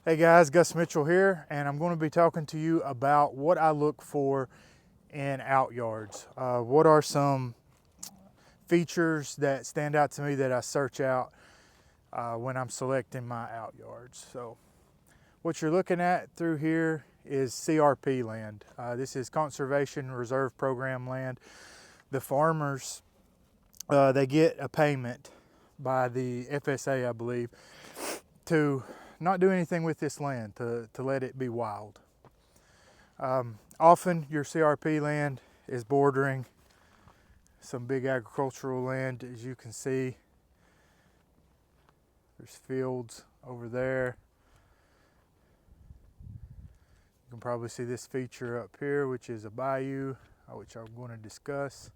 Hey guys, Gus Mitchell here, and I'm going to be talking to you about what I look for in Outyards. What are some features that stand out to me that I search out when I'm selecting my Outyards? So what you're looking at through here is CRP land. This is Conservation Reserve Program land. The farmers, they get a payment by the FSA, I believe, to not do anything with this land, to let it be wild. Often your CRP land is bordering some big agricultural land. As you can see, there's fields over there. You can probably see this feature up here, which is a bayou, which I'm going to discuss.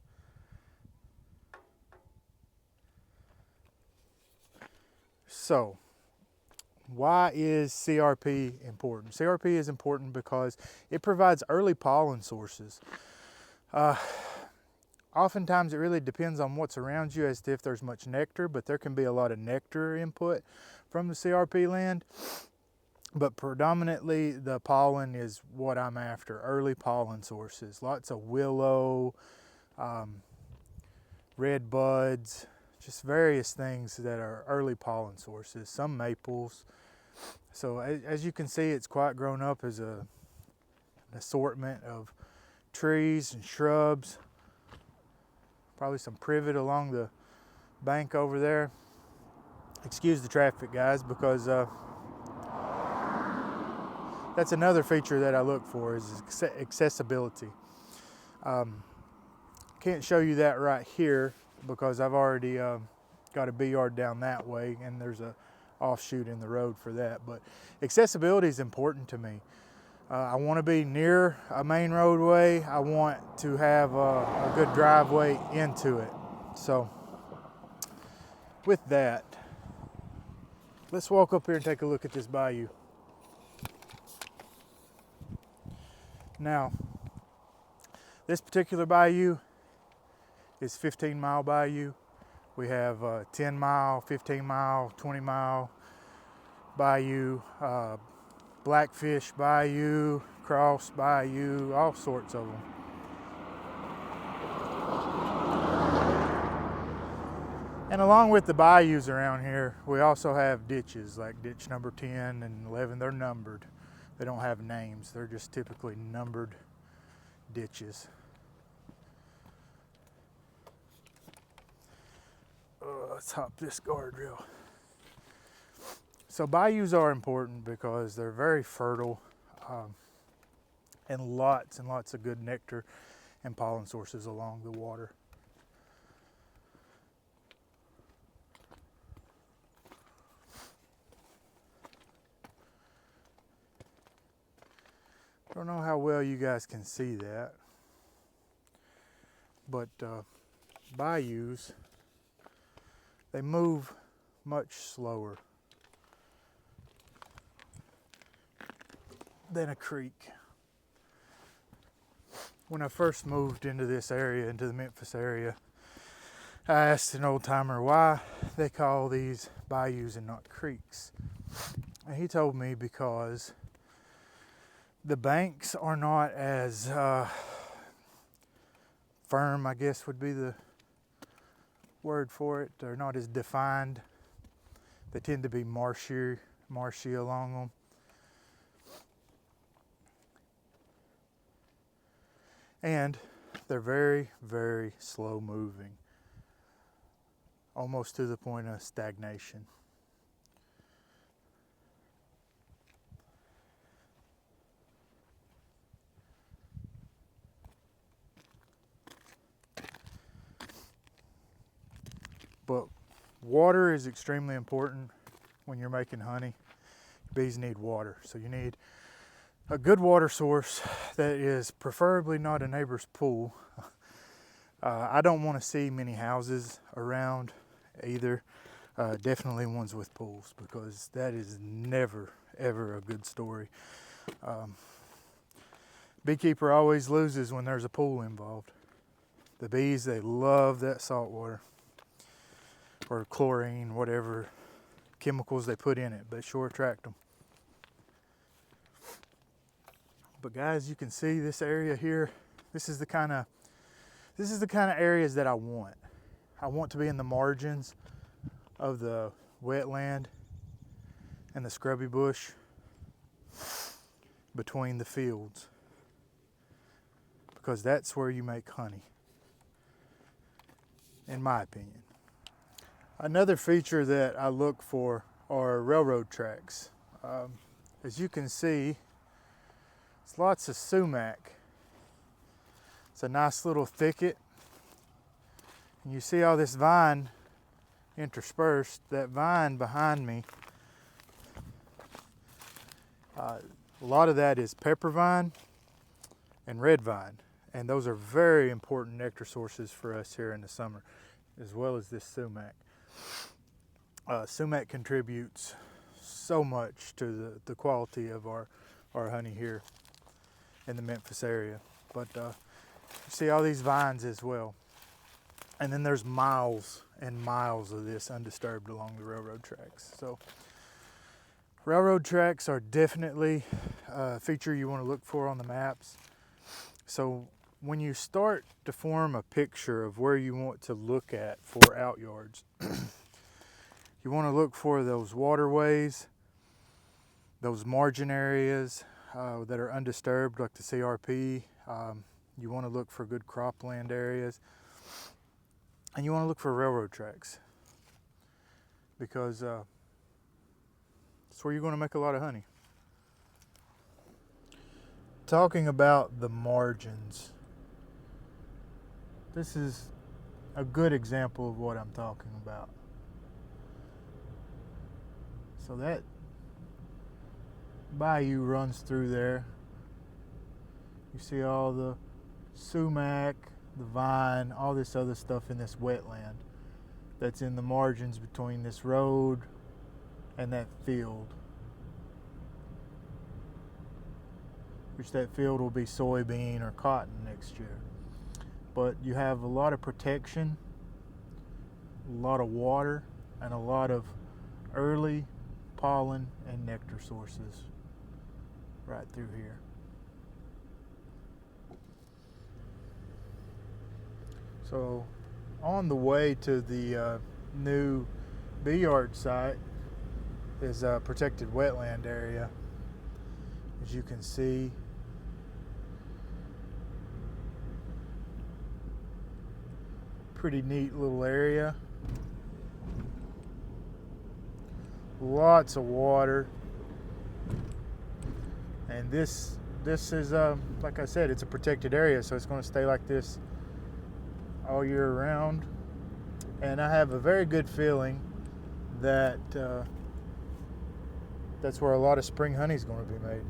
So, why is CRP important? CRP is important because it provides early pollen sources. Oftentimes it really depends on what's around you as to if there's much nectar, but there can be a lot of nectar input from the CRP land. But predominantly the pollen is what I'm after, early pollen sources. Lots of willow, red buds, just various things that are early pollen sources, some maples. So as you can see, it's quite grown up as an assortment of trees and shrubs. Probably some privet along the bank over there. Excuse the traffic, guys, because that's another feature that I look for is accessibility. Can't show you that right here because I've already got a bee yard down that way, and there's a offshoot in the road for that. But accessibility is important to me. I want to be near a main roadway. I want to have a good driveway into it. So with that, let's walk up here and take a look at this bayou. Now, this particular bayou is 15-mile bayou. We have 10-mile, 15-mile, 20-mile bayou, Blackfish Bayou, Cross Bayou, all sorts of them. And along with the bayous around here, we also have ditches like ditch number 10 and 11. They're numbered. They don't have names. They're just typically numbered ditches. Let's hop this guardrail. So bayous are important because they're very fertile and lots of good nectar and pollen sources along the water. I don't know how well you guys can see that, but bayous, they move much slower than a creek. When I first moved into this area, into the Memphis area, I asked an old timer why they call these bayous and not creeks. And he told me because the banks are not as firm, I guess would be the word for it. They're not as defined. They tend to be marshy along them. And they're very, very slow moving, almost to the point of stagnation. But water is extremely important when you're making honey. Bees need water, so you need a good water source that is preferably not a neighbor's pool. I don't want to see many houses around either. Definitely ones with pools, because that is never, ever a good story. Beekeeper always loses when there's a pool involved. The bees, they love that salt water, or chlorine, whatever chemicals they put in it, but sure attract them. But guys, you can see this area here. This is the kind of areas that I want. I want to be in the margins of the wetland and the scrubby bush between the fields, because that's where you make honey, in my opinion. Another feature that I look for are railroad tracks. As you can see, it's lots of sumac. It's a nice little thicket. And you see all this vine interspersed. That vine behind me, a lot of that is pepper vine and red vine. And those are very important nectar sources for us here in the summer, as well as this sumac. Sumac contributes so much to the quality of our honey here in the Memphis area. But you see all these vines as well. And then there's miles and miles of this undisturbed along the railroad tracks. So railroad tracks are definitely a feature you want to look for on the maps. So when you start to form a picture of where you want to look at for outyards, you want to look for those waterways, those margin areas that are undisturbed, like the CRP. You want to look for good cropland areas. And you want to look for railroad tracks, because it's where you're going to make a lot of honey. Talking about the margins, this is a good example of what I'm talking about. So that bayou runs through there. You see all the sumac, the vine, all this other stuff in this wetland that's in the margins between this road and that field, which that field will be soybean or cotton next year. But you have a lot of protection, a lot of water, and a lot of early pollen and nectar sources right through here. So on the way to the new bee yard site is a protected wetland area. As you can see, pretty neat little area. Lots of water. And this is, like I said, it's a protected area, so it's going to stay like this all year round. And I have a very good feeling that that's where a lot of spring honey is going to be made.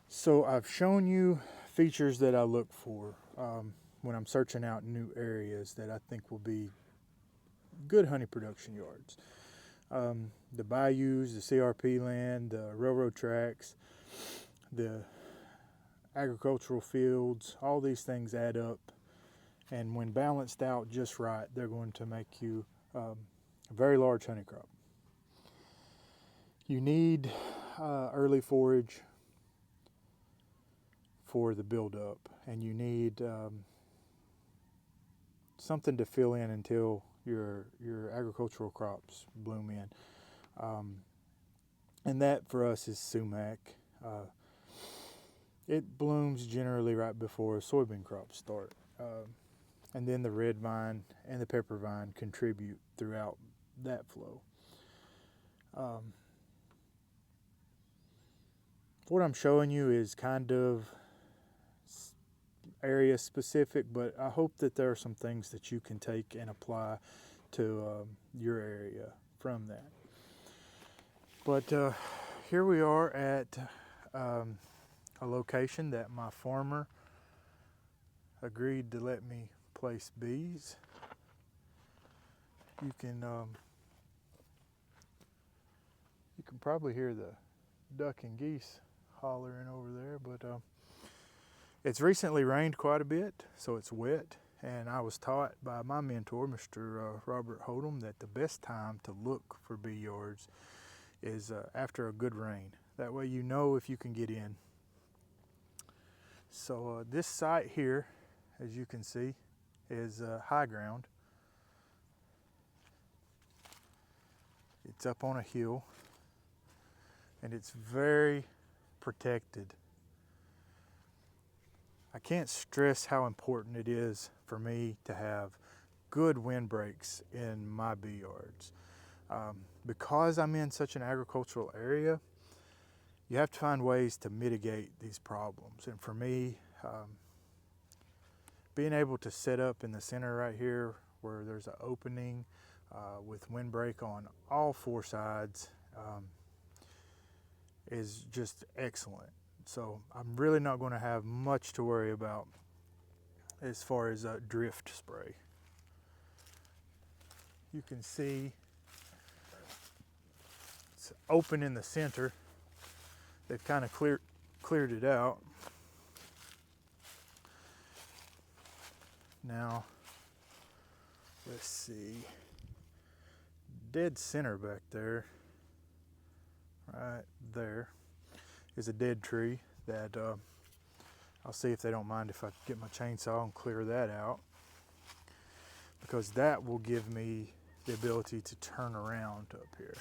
So I've shown you features that I look for when I'm searching out new areas that I think will be good honey production yards. The bayous, the CRP land, the railroad tracks, the agricultural fields, all these things add up, and when balanced out just right, they're going to make you a very large honey crop. You need early forage for the buildup, and you need something to fill in until your agricultural crops bloom in, and that for us is sumac. It blooms generally right before soybean crops start, and then the red vine and the pepper vine contribute throughout that flow. What I'm showing you is kind of area specific, but I hope that there are some things that you can take and apply to your area from that. But here we are at a location that my farmer agreed to let me place bees. You can probably hear the duck and geese hollering over there, but it's recently rained quite a bit, so it's wet, and I was taught by my mentor, Mr. Robert Hodum, that the best time to look for bee yards is after a good rain. That way you know if you can get in. So this site here, as you can see, is high ground. It's up on a hill and it's very protected. I can't stress how important it is for me to have good windbreaks in my bee yards. Because I'm in such an agricultural area, you have to find ways to mitigate these problems. And for me, being able to set up in the center right here where there's an opening with windbreak on all four sides is just excellent. So I'm really not going to have much to worry about as far as drift spray. You can see it's open in the center. They've kind of cleared it out. Now, let's see. Dead center back there, right there, is a dead tree that I'll see if they don't mind if I get my chainsaw and clear that out, because that will give me the ability to turn around up here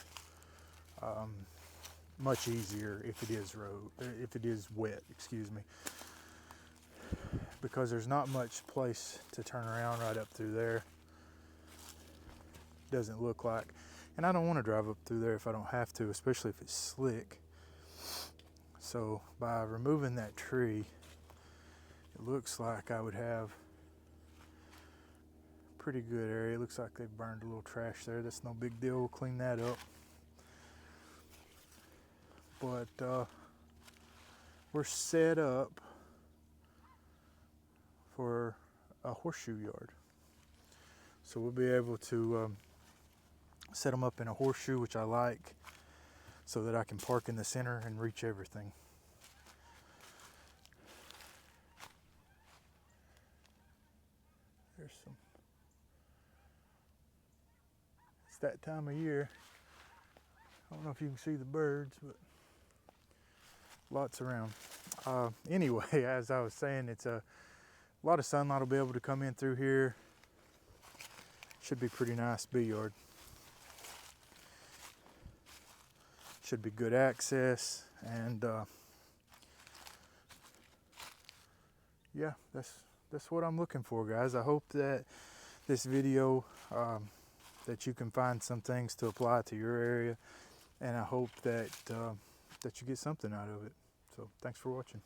much easier if it is wet, excuse me, because there's not much place to turn around right up through there. Doesn't look like, and I don't want to drive up through there if I don't have to, especially if it's slick. So by removing that tree, it looks like I would have a pretty good area. It looks like they burned a little trash there. That's no big deal. We'll clean that up. But we're set up for a horseshoe yard. So we'll be able to set them up in a horseshoe, which I like, so that I can park in the center and reach everything. There's some, it's that time of year. I don't know if you can see the birds, but lots around. Anyway, as I was saying, it's a lot of sunlight will be able to come in through here. Should be pretty nice bee yard. Should be good access, and yeah, that's what I'm looking for, guys. I hope that this video that you can find some things to apply to your area, and I hope that that you get something out of it. So thanks for watching.